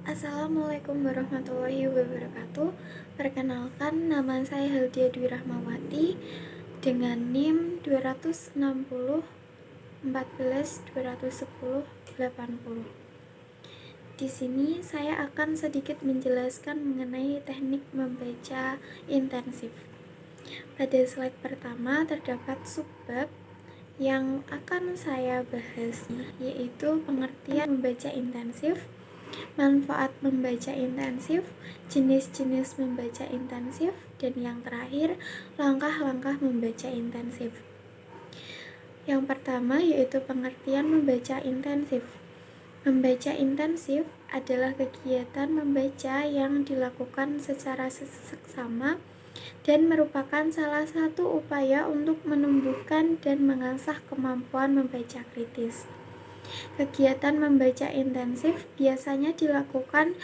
Assalamualaikum warahmatullahi wabarakatuh. Perkenalkan, nama saya Haldia Dwi Rahmawati dengan NIM 260 14 210 80. Di sini saya akan sedikit menjelaskan mengenai teknik membaca intensif. Pada slide pertama terdapat subbab yang akan saya bahas, yaitu pengertian membaca intensif, manfaat membaca intensif, jenis-jenis membaca intensif, dan yang terakhir, langkah-langkah membaca intensif. Yang pertama yaitu pengertian membaca intensif. Membaca intensif adalah kegiatan membaca yang dilakukan secara seksama dan merupakan salah satu upaya untuk menumbuhkan dan mengasah kemampuan membaca kritis. Kegiatan membaca intensif biasanya dilakukan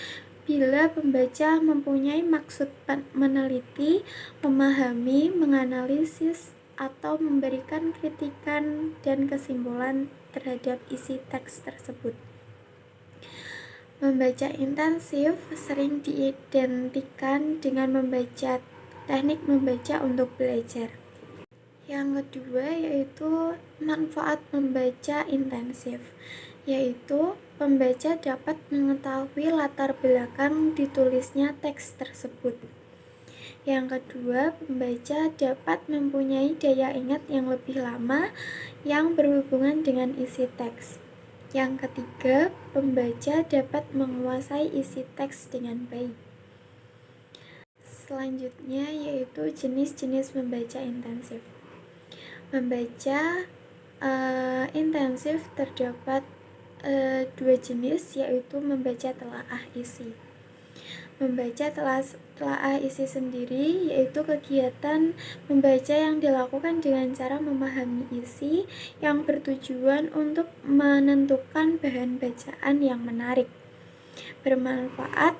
bila pembaca mempunyai maksud meneliti, memahami, menganalisis, atau memberikan kritikan dan kesimpulan terhadap isi teks tersebut. Membaca intensif sering diidentikan dengan membaca teknik membaca untuk belajar. Yang kedua yaitu manfaat membaca intensif, yaitu pembaca dapat mengetahui latar belakang ditulisnya teks tersebut. Yang kedua, pembaca dapat mempunyai daya ingat yang lebih lama yang berhubungan dengan isi teks. Yang ketiga, pembaca dapat menguasai isi teks dengan baik. Selanjutnya yaitu jenis-jenis membaca intensif. Membaca intensif terdapat dua jenis, yaitu membaca telaah isi. Membaca telaah isi sendiri yaitu kegiatan membaca yang dilakukan dengan cara memahami isi yang bertujuan untuk menentukan bahan bacaan yang menarik, bermanfaat,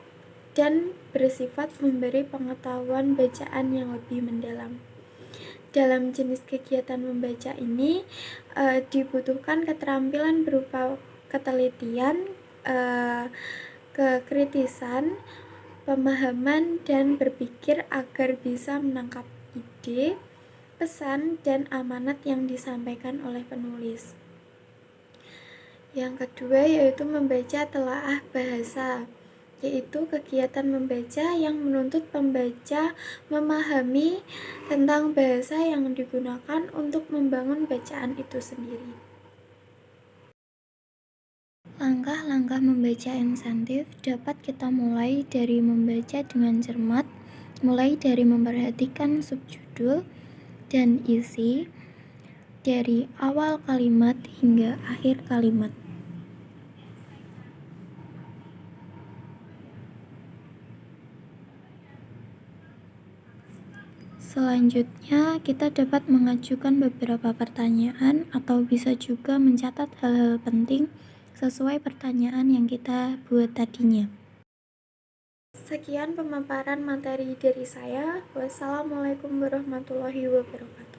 dan bersifat memberi pengetahuan bacaan yang lebih mendalam. Dalam jenis kegiatan membaca ini dibutuhkan keterampilan berupa ketelitian, kekritisan, pemahaman, dan berpikir agar bisa menangkap ide, pesan, dan amanat yang disampaikan oleh penulis. Yang kedua yaitu membaca telaah bahasa, yaitu kegiatan membaca yang menuntut pembaca memahami tentang bahasa yang digunakan untuk membangun bacaan itu sendiri. Langkah-langkah membaca intensif dapat kita mulai dari membaca dengan cermat, mulai dari memperhatikan subjudul dan isi dari awal kalimat hingga akhir kalimat. Selanjutnya, kita dapat mengajukan beberapa pertanyaan atau bisa juga mencatat hal-hal penting sesuai pertanyaan yang kita buat tadinya. Sekian pemaparan materi dari saya. Wassalamualaikum warahmatullahi wabarakatuh.